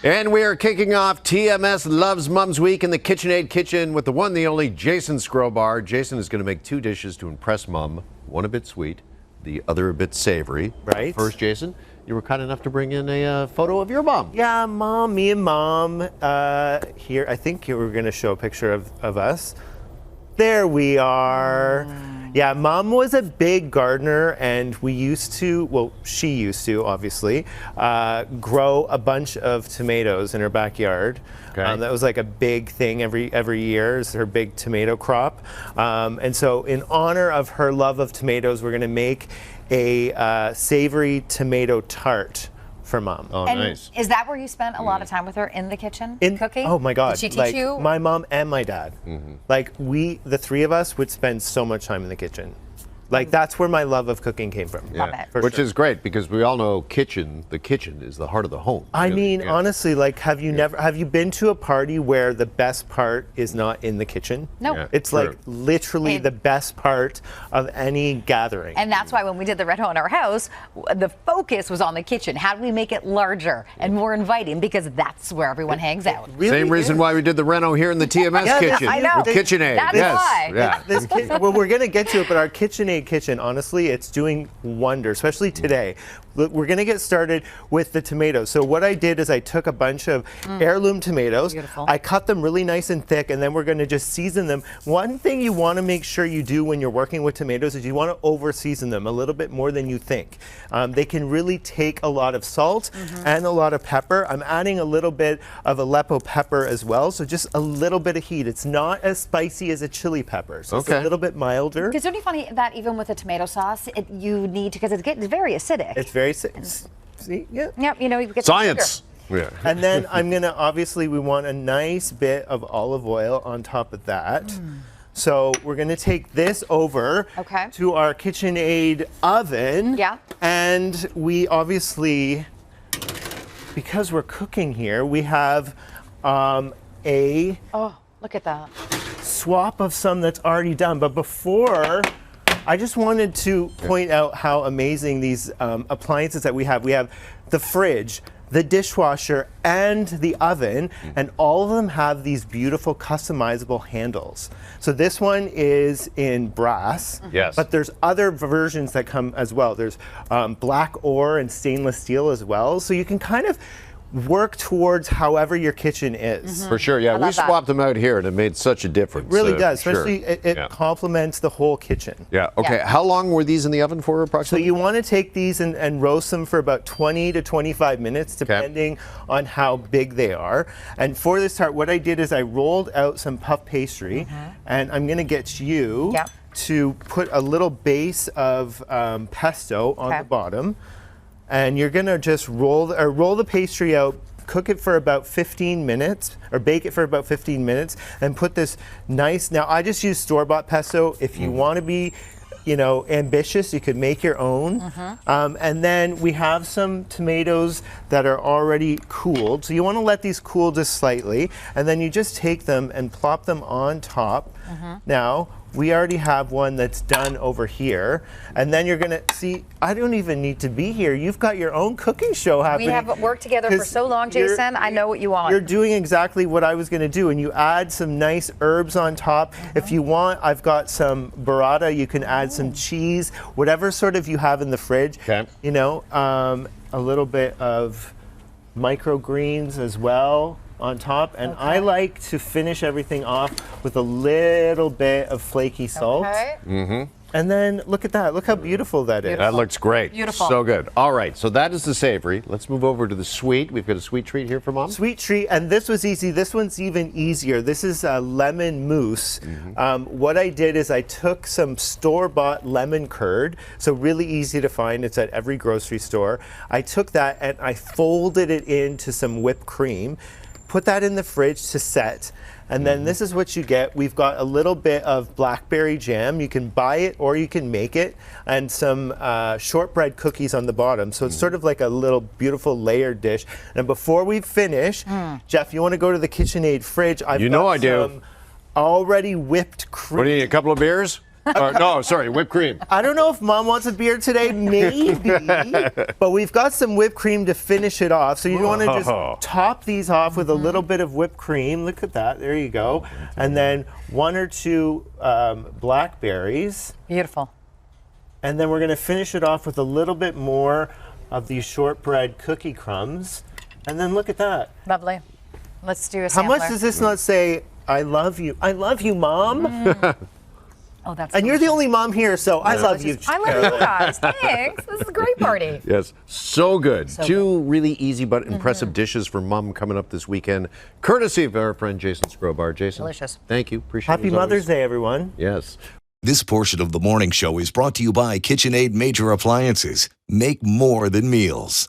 And we are kicking off TMS Loves Moms Week in the KitchenAid kitchen with the one, the only Jason Skrobar. Jason is going to make 2 dishes to impress Mom. One a bit sweet, the other a bit savory. Right. First, Jason, you were kind enough to bring in a photo of your mom. Yeah, Mom, me and Mom. Here, I think you were going to show a picture of us. There we are. Yeah, Mom was a big gardener, and we used to, well, she used to, obviously, grow a bunch of tomatoes in her backyard. Okay. That was like a big thing every year, is her big tomato crop. And so in honor of her love of tomatoes, we're going to make a savory tomato tart for Mom. Oh, And nice. is that where you spent a lot of time with her in the kitchen, cooking? Oh my God! Did she teach like, you? My mom and my dad. Like the 3 of us would spend so much time in the kitchen. Like that's where my love of cooking came from. Love it. For Which sure. is great because we all know the kitchen is the heart of the home. I really. mean, Yeah. honestly, like, have you been to a party where the best part is not in the kitchen? No. Yeah. It's True. like literally And- the best part of any gathering. And that's why when we did the reno in our house, the focus was on the kitchen. How do we make it larger and more inviting? Because that's where everyone hangs out. Really Same reason is. why we did the reno here in the TMS Yeah, kitchen I know. with KitchenAid. That's yes. why. Yeah. Well, we're going to get to it, but our KitchenAid kitchen, honestly, it's doing wonders, especially today. Look, we're going to get started with the tomatoes. So what I did is I took a bunch of heirloom tomatoes. Beautiful. I cut them really nice and thick, and then we're going to just season them. One thing you want to make sure you do when you're working with tomatoes is you want to over season them a little bit more than you think. They can really take a lot of salt and a lot of pepper. I'm adding a little bit of Aleppo pepper as well, so just a little bit of heat. It's not as spicy as a chili pepper, so it's Okay. a little bit milder. Because don't you find that even with the tomato sauce, you need to, because it's getting very acidic. It's very see, yeah. Yep, you know, you get the Science. sugar. Yeah. And then I'm gonna, obviously we want a nice bit of olive oil on top of that. So we're gonna take this over Okay. to our KitchenAid oven. Yeah. And we obviously, because we're cooking here, we have a Oh, look at that. swap of some that's already done. But before, I just wanted to point out how amazing these appliances that we have. We have the fridge, the dishwasher, and the oven, and all of them have these beautiful customizable handles. So this one is in brass, Yes. but there's other versions that come as well. There's black ore and stainless steel as well. So you can kind of work towards however your kitchen is. For sure, yeah. We love that. swapped them out here and it made such a difference. It really for does, sure. especially it Yeah. complements the whole kitchen. Yeah, okay. Yeah. How long were these in the oven for So approximately? you want to take these and roast them for about 20 to 25 minutes, depending on how big they are. And for this tart, what I did is I rolled out some puff pastry, and I'm going to get you Yep. to put a little base of pesto on Okay. the bottom, and you're going to just roll the pastry out. Cook it for about 15 minutes, or bake it for about 15 minutes, and put this nice. Now I just use store-bought pesto. If you want to be, ambitious, you could make your own. And then we have some tomatoes that are already cooled. So you want to let these cool just slightly, and then you just take them and plop them on top. Now, we already have one that's done over here. And then you're gonna see, I don't even need to be here. You've got your own cooking show happening. We have worked together for 'Cause so long, you're- Jason. I know what you want. You're doing exactly what I was gonna do, and you add some nice herbs on top. If you want, I've got some burrata. You can add some cheese, whatever sort of you have in the fridge. Okay. A little bit of microgreens as well on top, and I like to finish everything off with a little bit of flaky salt. Okay. And then look at that. Look how beautiful that is. That looks great. Beautiful. So good. All right, so that is the savory. Let's move over to the sweet. We've got a sweet treat here for Mom. Sweet treat, and this was easy. This one's even easier. This is a lemon mousse. What I did is I took some store-bought lemon curd, so really easy to find. It's at every grocery store. I took that and I folded it into some whipped cream, put that in the fridge to set. And then this is what you get. We've got a little bit of blackberry jam. You can buy it or you can make it, and some shortbread cookies on the bottom. So it's sort of like a little beautiful layered dish. And before we finish, Jeff, you want to go to the KitchenAid fridge? I've You know got I do. some already whipped cream. What do you need, a couple of beers? No, sorry, whipped cream. I don't know if Mom wants a beer today, maybe, but we've got some whipped cream to finish it off. So you want to just top these off with a little bit of whipped cream. Look at that, there you go. And then 1 or 2 blackberries. Beautiful. And then we're going to finish it off with a little bit more of these shortbread cookie crumbs. And then look at that. Lovely. Let's do a How sampler. much does this not say, I love you? I love you, Mom. Oh, that's And you're the only mom here, so I love you. I love you guys. Thanks. This is a great party. Yes, so good. So Two really easy but impressive dishes for Mom coming up this weekend, courtesy of our friend Jason Skrobar. Jason, Delicious. Thank you. Appreciate it. Happy as Mother's always. Day, everyone. Yes. This portion of the morning show is brought to you by KitchenAid Major Appliances. Make more than meals.